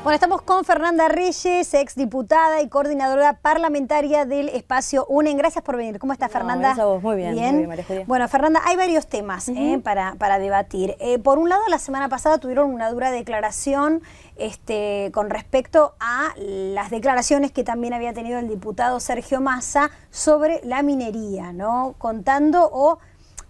Bueno, estamos con Fernanda Reyes, exdiputada y coordinadora parlamentaria del Espacio UNEN. Gracias por venir. ¿Cómo estás, Fernanda? Gracias a vos. Muy bien, María Julia. Bueno, Fernanda, hay varios temas para debatir. Por un lado, la semana pasada tuvieron una dura declaración con respecto a las declaraciones que también había tenido el diputado Sergio Massa sobre la minería, ¿no? Contando o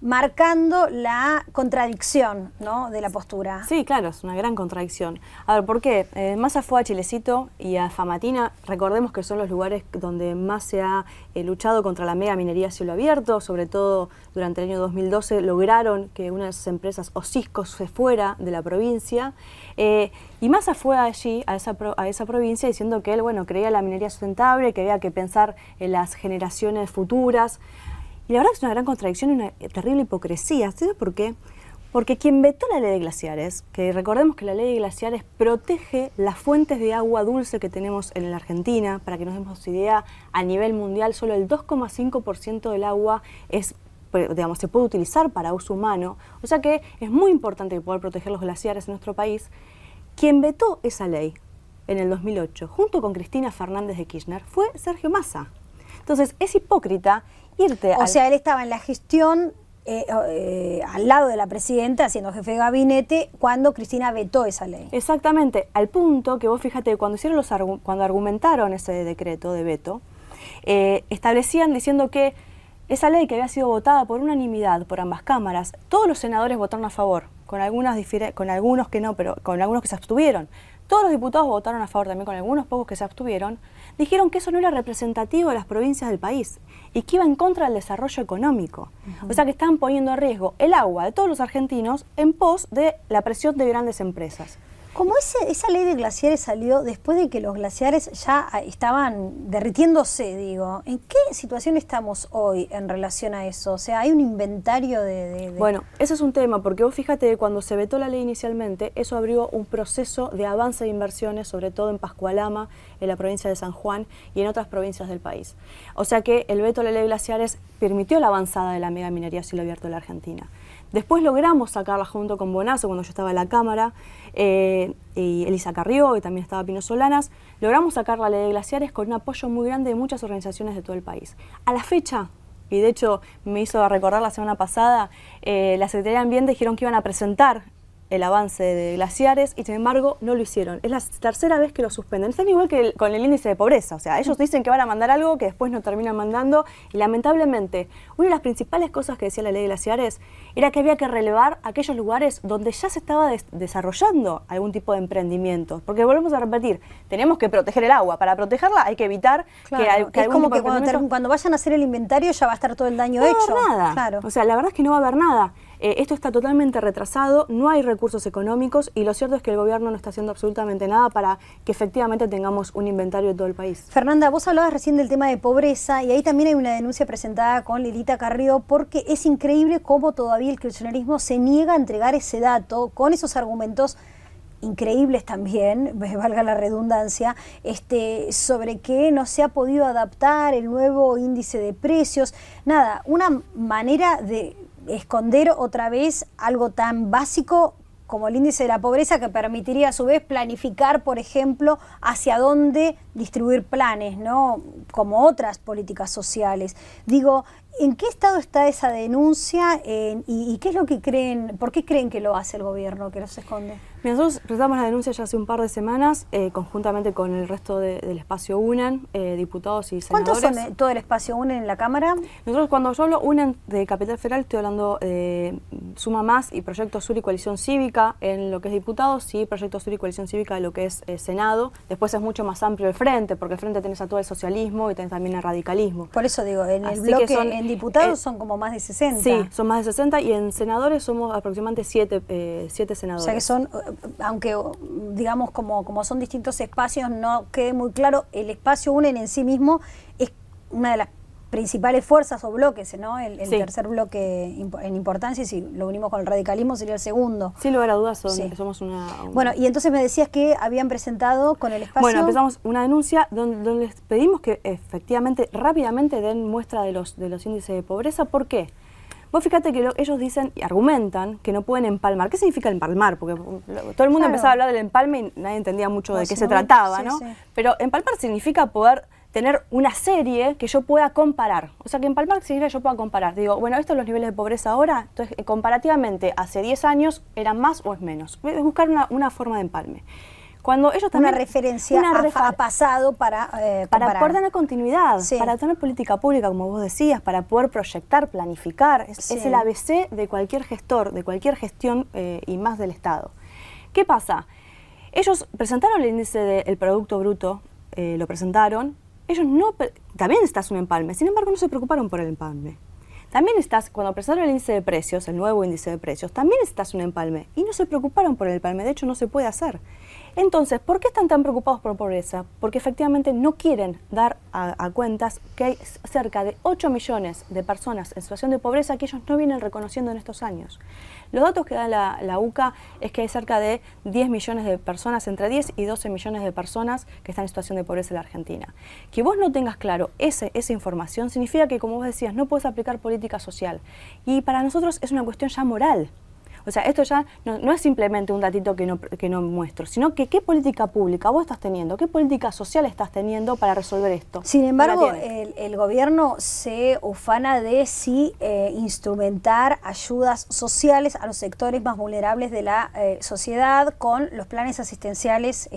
marcando la contradicción, ¿no?, de la postura. Sí, claro, es una gran contradicción. A ver, ¿por qué? Massa fue a Chilecito y a Famatina. Recordemos que son los lugares donde más se ha luchado contra la mega minería a cielo abierto, sobre todo durante el año 2012 lograron que una de esas empresas, Osisko, se fuera de la provincia. Y Massa fue allí, a esa provincia, diciendo que él, bueno, creía en la minería sustentable, que había que pensar en las generaciones futuras. Y la verdad que es una gran contradicción y una terrible hipocresía. ¿Sabes por qué? Porque quien vetó la ley de glaciares, que recordemos que la ley de glaciares protege las fuentes de agua dulce que tenemos en la Argentina, para que nos demos idea, a nivel mundial solo el 2,5% del agua se puede utilizar para uso humano. O sea que es muy importante poder proteger los glaciares en nuestro país. Quien vetó esa ley en el 2008, junto con Cristina Fernández de Kirchner, fue Sergio Massa. Entonces es hipócrita irte O sea, él estaba en la gestión al lado de la presidenta, siendo jefe de gabinete, cuando Cristina vetó esa ley. Exactamente, al punto que vos fíjate, cuando argumentaron ese decreto de veto, establecían diciendo que esa ley que había sido votada por unanimidad por ambas cámaras, todos los senadores votaron a favor, con algunos que no, pero con algunos que se abstuvieron. Todos los diputados votaron a favor, también con algunos pocos que se abstuvieron, dijeron que eso no era representativo de las provincias del país y que iba en contra del desarrollo económico. O sea que estaban poniendo en riesgo el agua de todos los argentinos en pos de la presión de grandes empresas. Como esa ley de glaciares salió después de que los glaciares ya estaban derritiéndose, digo, ¿en qué situación estamos hoy en relación a eso? O sea, ¿hay un inventario de...? Bueno, ese es un tema, porque vos fíjate que cuando se vetó la ley inicialmente, eso abrió un proceso de avance de inversiones, sobre todo en Pascualama, en la provincia de San Juan y en otras provincias del país. O sea que el veto a la ley de glaciares permitió la avanzada de la mega minería a cielo abierto de la Argentina. Después logramos sacarla junto con Bonazo, cuando yo estaba en la Cámara, y Elisa Carrió, y también estaba Pino Solanas, logramos sacar la ley de glaciares con un apoyo muy grande de muchas organizaciones de todo el país. A la fecha, y de hecho me hizo recordar la semana pasada, la Secretaría de Ambiente dijeron que iban a presentar el avance de glaciares y sin embargo no lo hicieron. Es la tercera vez que lo suspenden. Están igual que con el índice de pobreza. O sea, ellos dicen que van a mandar algo que después no terminan mandando y lamentablemente una de las principales cosas que decía la ley de glaciares era que había que relevar aquellos lugares donde ya se estaba desarrollando algún tipo de emprendimiento. Porque volvemos a repetir, tenemos que proteger el agua. Para protegerla hay que evitar que es como que cuando vayan a hacer el inventario ya va a estar todo el daño hecho. No va a haber nada. Claro. O sea, la verdad es que no va a haber nada. Esto está totalmente retrasado, no hay recursos económicos y lo cierto es que el gobierno no está haciendo absolutamente nada para que efectivamente tengamos un inventario de todo el país. Fernanda, vos hablabas recién del tema de pobreza y ahí también hay una denuncia presentada con Lilita Carrió porque es increíble cómo todavía el kirchnerismo se niega a entregar ese dato con esos argumentos increíbles también, valga la redundancia, sobre que no se ha podido adaptar el nuevo índice de precios. Nada, una manera de esconder otra vez algo tan básico como el índice de la pobreza, que permitiría a su vez planificar, por ejemplo, hacia dónde distribuir planes, ¿no?, como otras políticas sociales. Digo, ¿en qué estado está esa denuncia y qué es lo que creen, por qué creen que lo hace el gobierno, que los esconde? Nosotros presentamos la denuncia ya hace un par de semanas, conjuntamente con el resto del espacio UNEN, diputados y senadores. ¿Cuántos son todo el espacio UNEN en la Cámara? Nosotros cuando yo hablo UNEN de Capital Federal estoy hablando de Suma Más y Proyecto Sur y Coalición Cívica en lo que es diputados y Proyecto Sur y Coalición Cívica en lo que es Senado. Después es mucho más amplio el Frente, porque el Frente tenés a todo el socialismo y tenés también el radicalismo. Por eso digo, en el bloque, en diputados son como más de 60. Sí, son más de 60 y en senadores somos aproximadamente 7 senadores. O sea que son, aunque digamos como son distintos espacios, no quede muy claro, el espacio UNEN en sí mismo es una de las principales fuerzas o bloques, ¿no? El tercer bloque en importancia, y si lo unimos con el radicalismo sería el segundo. Sin lugar a dudas somos una... Bueno, y entonces me decías que habían presentado con el espacio... Bueno, empezamos una denuncia donde les pedimos que efectivamente rápidamente den muestra de los índices de pobreza. ¿Por qué? Vos fíjate que ellos dicen y argumentan que no pueden empalmar. ¿Qué significa empalmar? Porque todo el mundo empezaba a hablar del empalme y nadie entendía mucho de qué se trataba, ¿no? Sí. Pero empalmar significa poder tener una serie que yo pueda comparar. O sea, que empalmar significa que yo pueda comparar. Digo, bueno, estos son los niveles de pobreza ahora, entonces comparativamente hace 10 años, ¿eran más o es menos? Es buscar una forma de empalme. Cuando ellos también, una referencia a pasado para poder tener continuidad, para tener política pública, como vos decías, para poder proyectar, planificar. Es el ABC de cualquier gestor, de cualquier gestión y más del Estado. ¿Qué pasa? Ellos presentaron el índice del Producto Bruto, lo presentaron. Ellos también estás un empalme, sin embargo no se preocuparon por el empalme. También cuando presentaron el índice de precios, el nuevo índice de precios, también estás un empalme y no se preocuparon por el empalme, de hecho no se puede hacer. Entonces, ¿por qué están tan preocupados por pobreza? Porque efectivamente no quieren dar a cuentas que hay cerca de 8 millones de personas en situación de pobreza que ellos no vienen reconociendo en estos años. Los datos que da la UCA es que hay cerca de 10 millones de personas, entre 10 y 12 millones de personas que están en situación de pobreza en la Argentina. Que vos no tengas claro esa información significa que, como vos decías, no puedes aplicar política social. Y para nosotros es una cuestión ya moral. O sea, esto ya no es simplemente un datito que no muestro, sino que qué política pública vos estás teniendo, qué política social estás teniendo para resolver esto. Sin embargo, el gobierno se ufana de instrumentar ayudas sociales a los sectores más vulnerables de la sociedad con los planes asistenciales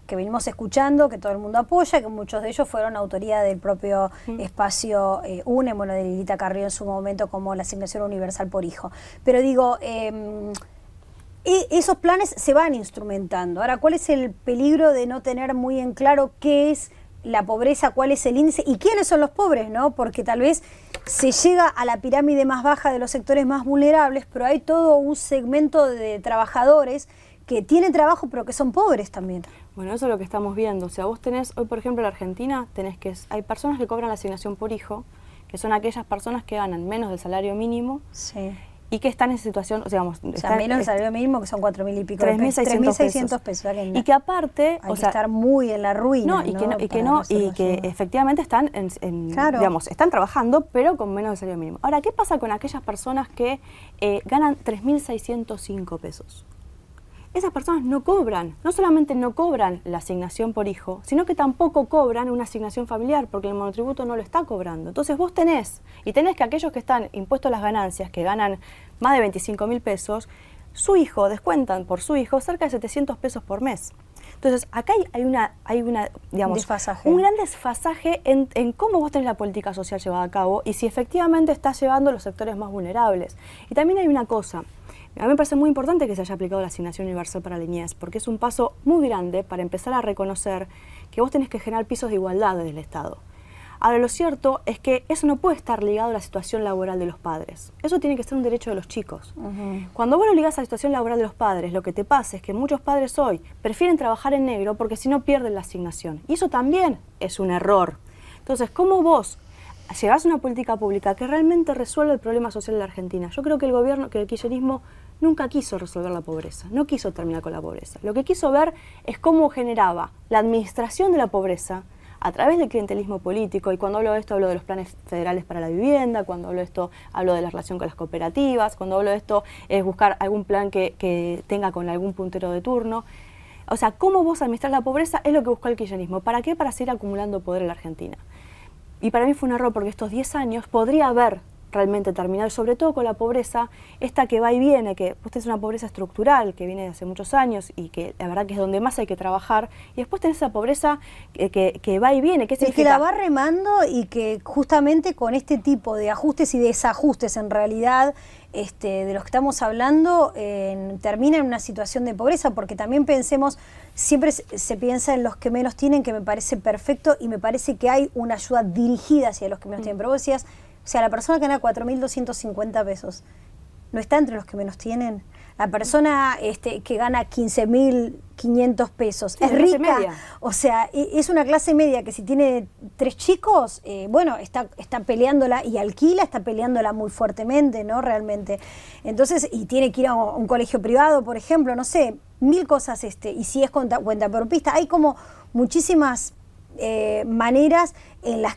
que venimos escuchando, que todo el mundo apoya, que muchos de ellos fueron autoría del propio espacio UNE, bueno, de Lilita Carrió en su momento como la asignación universal por hijo. Pero digo, esos planes se van instrumentando. Ahora, ¿cuál es el peligro de no tener muy en claro qué es la pobreza, cuál es el índice y quiénes son los pobres, ¿no? Porque tal vez se llega a la pirámide más baja de los sectores más vulnerables, pero hay todo un segmento de trabajadores que tienen trabajo pero que son pobres también. Bueno, eso es lo que estamos viendo. O sea, vos tenés, hoy por ejemplo en la Argentina, hay personas que cobran la asignación por hijo, que son aquellas personas que ganan menos del salario mínimo y que están en situación, menos del salario mínimo, que son 4.000 y pico 3.600 pesos. Y que aparte, hay que estar muy en la ruina. Y que efectivamente están están trabajando, pero con menos del salario mínimo. Ahora, ¿qué pasa con aquellas personas que ganan 3.605 pesos? Esas personas no solamente no cobran la asignación por hijo, sino que tampoco cobran una asignación familiar, porque el monotributo no lo está cobrando. Entonces vos tenés que aquellos que están impuestos a las ganancias, que ganan más de 25.000 pesos, descuentan por su hijo cerca de 700 pesos por mes. Entonces acá hay un gran desfasaje en cómo vos tenés la política social llevada a cabo y si efectivamente estás llevando a los sectores más vulnerables. Y también hay una cosa. A mí me parece muy importante que se haya aplicado la asignación universal para la niñez, porque es un paso muy grande para empezar a reconocer que vos tenés que generar pisos de igualdad desde el Estado. Ahora, lo cierto es que eso no puede estar ligado a la situación laboral de los padres. Eso tiene que ser un derecho de los chicos. Cuando vos lo ligás a la situación laboral de los padres, lo que te pasa es que muchos padres hoy prefieren trabajar en negro porque si no pierden la asignación. Y eso también es un error. Entonces, ¿cómo vos llevás una política pública que realmente resuelva el problema social de la Argentina? Yo creo que el kirchnerismo nunca quiso resolver la pobreza, no quiso terminar con la pobreza. Lo que quiso ver es cómo generaba la administración de la pobreza a través del clientelismo político, y cuando hablo de esto hablo de los planes federales para la vivienda, cuando hablo de esto hablo de la relación con las cooperativas, cuando hablo de esto es buscar algún plan que tenga con algún puntero de turno. O sea, cómo vos administrar la pobreza es lo que buscó el kirchnerismo. ¿Para qué? Para seguir acumulando poder en la Argentina. Y para mí fue un error porque estos 10 años podría haber realmente terminado, y sobre todo con la pobreza, esta que va y viene, que vos tenés una pobreza estructural que viene de hace muchos años y que la verdad que es donde más hay que trabajar, y después tenés esa pobreza que va y viene. ¿Qué significa? Es que la va remando y que justamente con este tipo de ajustes y desajustes en realidad de los que estamos hablando termina en una situación de pobreza, porque también pensemos, siempre se piensa en los que menos tienen, que me parece perfecto y me parece que hay una ayuda dirigida hacia los que menos tienen, pero vos decías, o sea, la persona que gana 4.250 pesos, ¿no está entre los que menos tienen? La persona que gana 15.500 pesos, sí, es rica, media. O sea, es una clase media que si tiene 3 chicos, está peleándola y alquila, está peleándola muy fuertemente, ¿no? Realmente. Entonces, y tiene que ir a un colegio privado, por ejemplo, no sé, 1000 cosas, y si es cuentapropista, hay como muchísimas maneras en las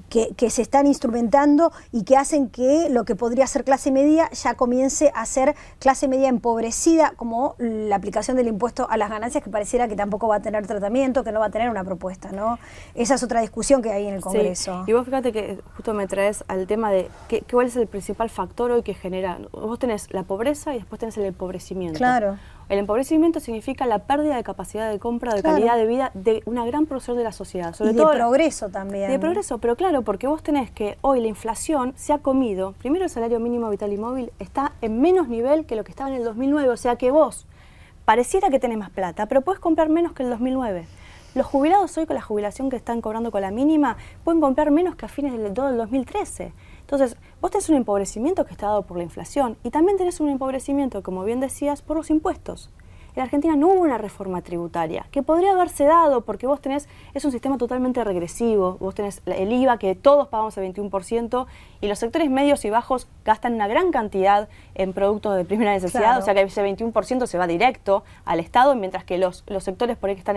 que se están instrumentando y que hacen que lo que podría ser clase media ya comience a ser clase media empobrecida, como la aplicación del impuesto a las ganancias, que pareciera que tampoco va a tener tratamiento, que no va a tener una propuesta, ¿no? Esa es otra discusión que hay en el Congreso. Sí. Y vos fíjate que justo me traes al tema de cuál es el principal factor hoy que genera. Vos tenés la pobreza y después tenés el empobrecimiento. Claro. El empobrecimiento significa la pérdida de capacidad de compra, de calidad de vida de una gran porción de la sociedad. Sobre todo de progreso también. De progreso, pero claro, porque vos tenés que hoy la inflación se ha comido. Primero, el salario mínimo vital y móvil está en menos nivel que lo que estaba en el 2009. O sea que vos pareciera que tenés más plata, pero podés comprar menos que el 2009. Los jubilados hoy con la jubilación que están cobrando con la mínima pueden comprar menos que a fines del 2013. Entonces, vos tenés un empobrecimiento que está dado por la inflación y también tenés un empobrecimiento, como bien decías, por los impuestos. En Argentina no hubo una reforma tributaria, que podría haberse dado porque vos tenés, es un sistema totalmente regresivo, vos tenés el IVA que todos pagamos el 21% y los sectores medios y bajos gastan una gran cantidad en productos de primera necesidad, claro. O sea que ese 21% se va directo al Estado, mientras que los sectores por ahí que están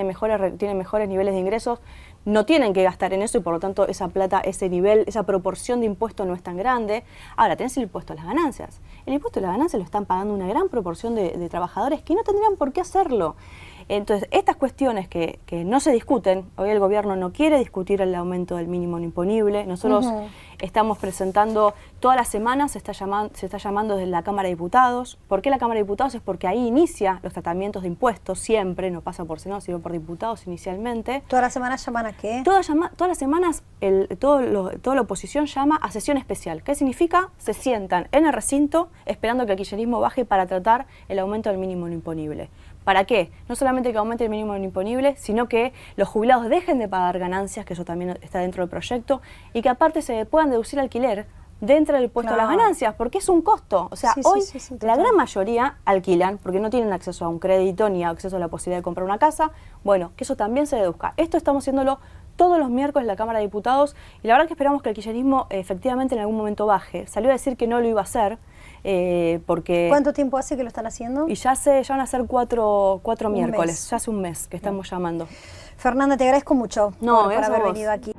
tienen mejores niveles de ingresos no tienen que gastar en eso y por lo tanto esa plata, ese nivel, esa proporción de impuesto no es tan grande. Ahora, tenés el impuesto a las ganancias. El impuesto a las ganancias lo están pagando una gran proporción de trabajadores que no tendrían por qué hacerlo. Entonces, estas cuestiones que no se discuten, hoy el gobierno no quiere discutir el aumento del mínimo imponible. Nosotros estamos presentando, todas las semanas se está llamando desde la Cámara de Diputados. ¿Por qué la Cámara de Diputados? Es porque ahí inicia los tratamientos de impuestos, siempre, no pasa por Senado, sino por diputados inicialmente. ¿Todas las semanas llaman a qué? Todas las semanas toda la oposición llama a sesión especial. ¿Qué significa? Se sientan en el recinto esperando que el kirchnerismo baje para tratar el aumento del mínimo no imponible. ¿Para qué? No solamente que aumente el mínimo no imponible, sino que los jubilados dejen de pagar ganancias, que eso también está dentro del proyecto, y que aparte se puedan deducir alquiler dentro del impuesto a las ganancias, porque es un costo. O sea, hoy la gran mayoría alquilan porque no tienen acceso a un crédito ni acceso a la posibilidad de comprar una casa. Bueno, que eso también se deduzca. Esto estamos haciéndolo todos los miércoles en la Cámara de Diputados y la verdad que esperamos que el kirchnerismo efectivamente en algún momento baje. Salió a decir que no lo iba a hacer. Porque ¿Cuánto tiempo hace que lo están haciendo? Y ya van a ser cuatro miércoles, ya hace un mes que estamos llamando. Fernanda, te agradezco mucho por haber venido aquí.